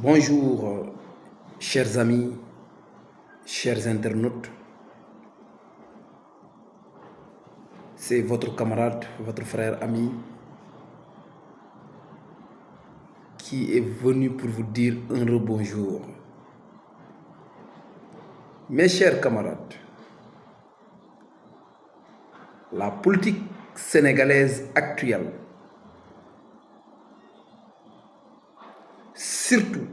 Bonjour, chers amis, chers internautes. C'est votre camarade, votre frère ami qui est venu pour vous dire un rebonjour. Mes chers camarades, la politique sénégalaise actuelle, surtout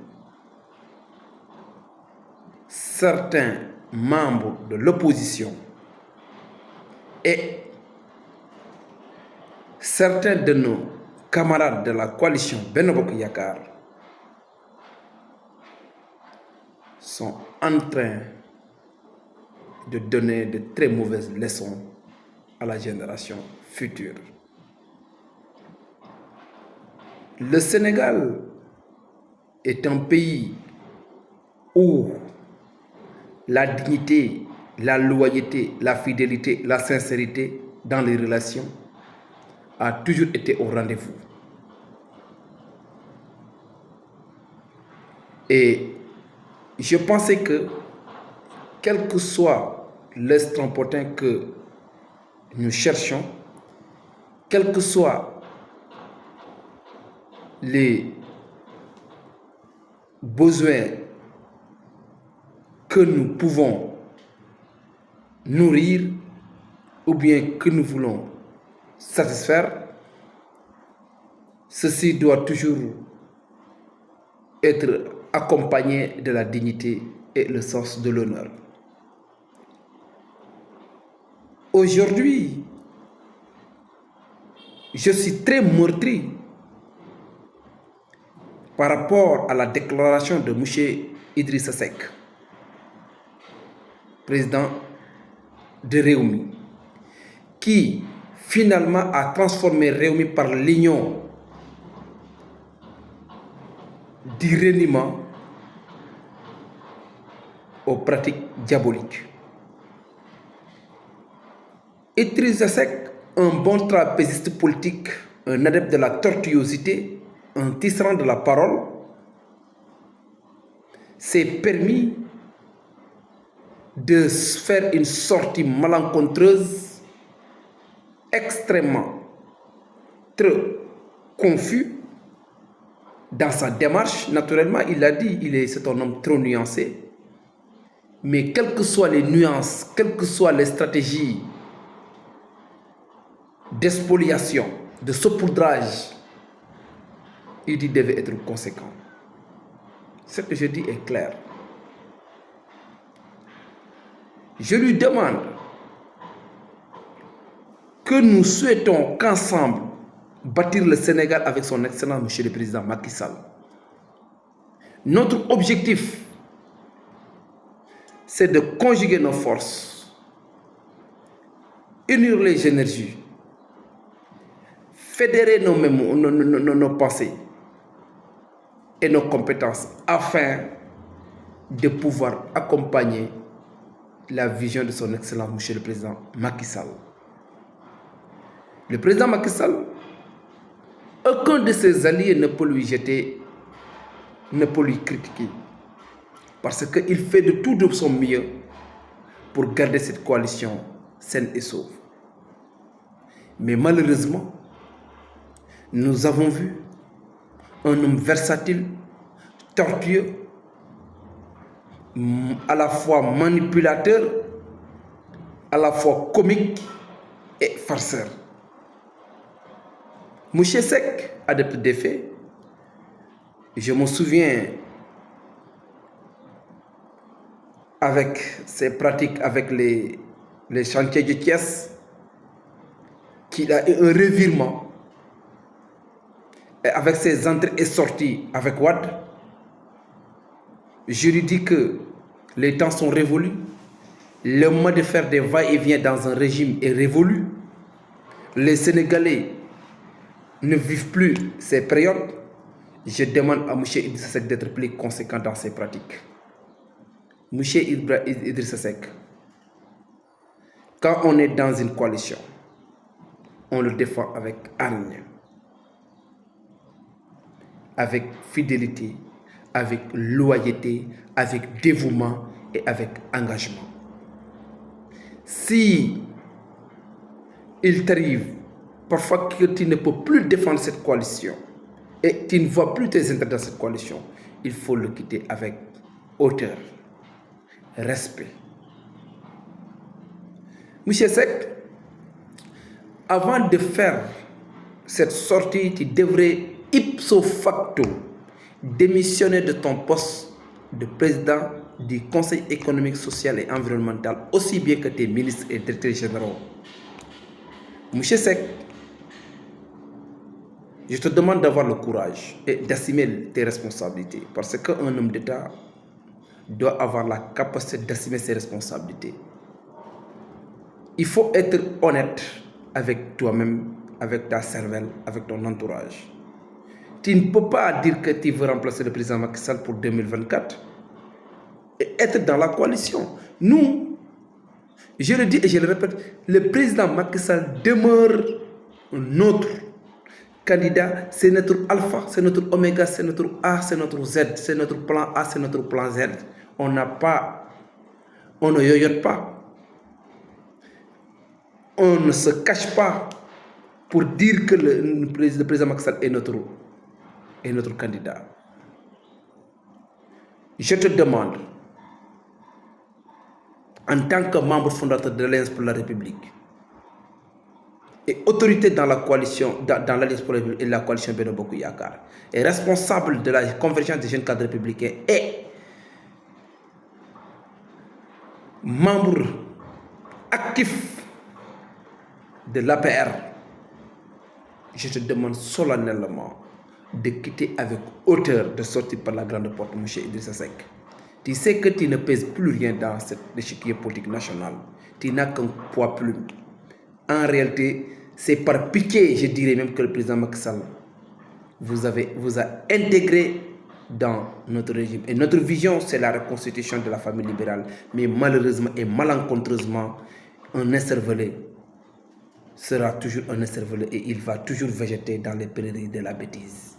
certains membres de l'opposition et certains de nos camarades de la coalition Benno Bokk Yakaar sont en train de donner de très mauvaises leçons à la génération future. Le Sénégal est un pays où la dignité, la loyauté, la fidélité, la sincérité dans les relations a toujours été au rendez-vous. Et je pensais que, quel que soit l'estrampotins que nous cherchions, quels que soient les besoins que nous pouvons nourrir ou bien que nous voulons satisfaire, ceci doit toujours être accompagné de la dignité et le sens de l'honneur. Aujourd'hui, je suis très meurtri par rapport à la déclaration de M. Idrissa Seck, président de Rewmi, qui finalement a transformé Rewmi par l'union du reniement aux pratiques diaboliques. Idrissa Seck, un bon trapéziste politique, un adepte de la tortuosité, un tisserand de la parole, s'est permis de faire une sortie malencontreuse, extrêmement très confus dans sa démarche. Naturellement, il l'a dit, c'est un homme trop nuancé. Mais quelles que soient les nuances, quelles que soient les stratégies d'expoliation, de saupoudrage, il devait être conséquent. Ce que je dis est clair. Je lui demande que nous souhaitons qu'ensemble bâtir le Sénégal avec son excellence, Monsieur le Président Macky Sall. Notre objectif, c'est de conjuguer nos forces, unir les énergies, fédérer nos pensées et nos compétences afin de pouvoir accompagner la vision de son excellence, Monsieur le Président Macky Sall. Le président Macky Sall, aucun de ses alliés ne peut lui jeter, ne peut lui critiquer, parce qu'il fait de tout de son mieux pour garder cette coalition saine et sauve. Mais malheureusement, nous avons vu un homme versatile, tortueux, à la fois manipulateur, à la fois comique et farceur. Monsieur Seck, adepte des faits, je me souviens avec ses pratiques avec les chantiers de Thiès, qu'il a eu un revirement, et avec ses entrées et sorties avec Wade. Je lui dis que les temps sont révolus, le mode de faire des va-et-vient dans un régime est révolu. Les Sénégalais ne vivent plus ces périodes. Je demande à M. Idrissa Seck d'être plus conséquent dans ses pratiques. M. Idrissa Seck, quand on est dans une coalition, on le défend avec hargne, avec fidélité, avec loyauté, avec dévouement et avec engagement. Si il t'arrive parfois que tu ne peux plus défendre cette coalition et tu ne vois plus tes intérêts dans cette coalition, il faut le quitter avec hauteur, respect. Monsieur Seck, avant de faire cette sortie, tu devrais ipso facto démissionner de ton poste de président du Conseil économique, social et environnemental, aussi bien que tes ministres et directeurs généraux. Monsieur Seck, je te demande d'avoir le courage et d'assumer tes responsabilités, parce qu'un homme d'État doit avoir la capacité d'assumer ses responsabilités. Il faut être honnête avec toi-même, avec ta cervelle, avec ton entourage. Tu ne peux pas dire que tu veux remplacer le président Macky Sall pour 2024 et être dans la coalition. Nous, je le dis et je le répète, le président Macky Sall demeure notre candidat, c'est notre alpha, c'est notre oméga, c'est notre A, c'est notre Z, c'est notre plan A, c'est notre plan Z. On ne yoyote pas. On ne se cache pas pour dire que le président Macky Sall est notre candidat. Je te demande, en tant que membre fondateur de l'Alliance pour la République et autorité dans la coalition, dans l'Alliance pour la République et la coalition Benno Bokk Yakaar, et responsable de la convergence des jeunes cadres républicains et membre actif de l'APR, je te demande solennellement de quitter avec hauteur, de sortir par la grande porte, M. Idrissa Seck. Tu sais que tu ne pèses plus rien dans cet échiquier politique national. Tu n'as qu'un poids plume. En réalité, c'est par pitié, je dirais même, que le président Macky Sall vous a intégré dans notre régime. Et notre vision, c'est la reconstitution de la famille libérale. Mais malheureusement et malencontreusement, un écervelé sera toujours un écervelé et il va toujours végéter dans les prairies de la bêtise.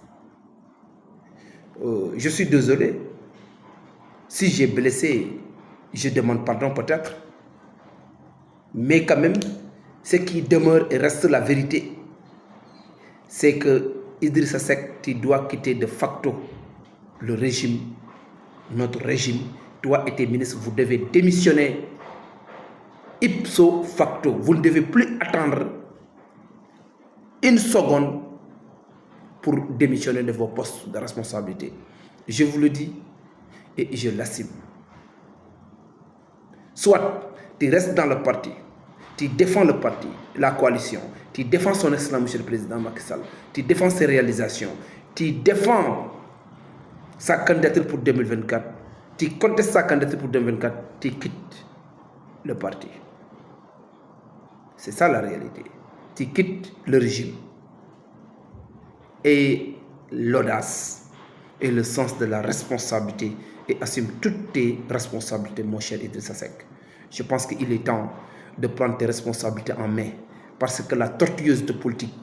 Je suis désolé. Si j'ai blessé, je demande pardon peut-être. Mais quand même, ce qui demeure et reste la vérité, c'est que Idrissa Seck, tu dois quitter de facto le régime, notre régime. Toi et tes ministres, vous devez démissionner ipso facto. Vous ne devez plus attendre une seconde pour démissionner de vos postes de responsabilité. Je vous le dis et je l'assume. Soit tu restes dans le parti, tu défends le parti, la coalition, tu défends son excellence, monsieur le président Macky Sall, tu défends ses réalisations, tu défends sa candidature pour 2024, tu contestes sa candidature pour 2024, tu quittes le parti. C'est ça la réalité. Tu quittes le régime. Et l'audace et le sens de la responsabilité, et assume toutes tes responsabilités, mon cher Idrissa Seck. Je pense qu'il est temps de prendre tes responsabilités en main, parce que la tortueuse de politique,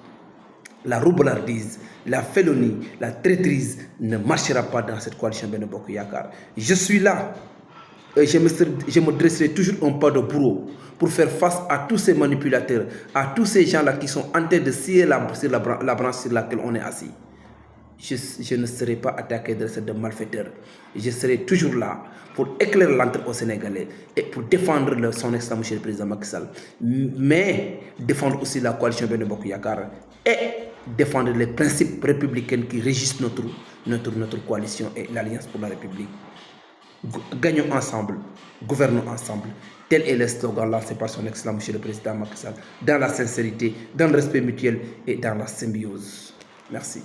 la roublardise, la félonie, la traîtrise ne marchera pas dans cette coalition Benno Bokk Yakaar. Je suis là et je me dresserai toujours un pas de bourreau pour faire face à tous ces manipulateurs, à tous ces gens-là qui sont en train de scier la branche sur laquelle on est assis. Je ne serai pas attaqué de malfaiteurs. Je serai toujours là pour éclairer l'entrée aux Sénégalais et pour défendre son excellence, monsieur le président Macky Sall, mais défendre aussi la coalition Benno Bokk Yakaar et défendre les principes républicains qui régissent notre coalition et l'Alliance pour la République. Gagnons ensemble, gouvernons ensemble. Tel est le slogan lancé par son excellence, monsieur le président Macky Sall, dans la sincérité, dans le respect mutuel et dans la symbiose. Merci.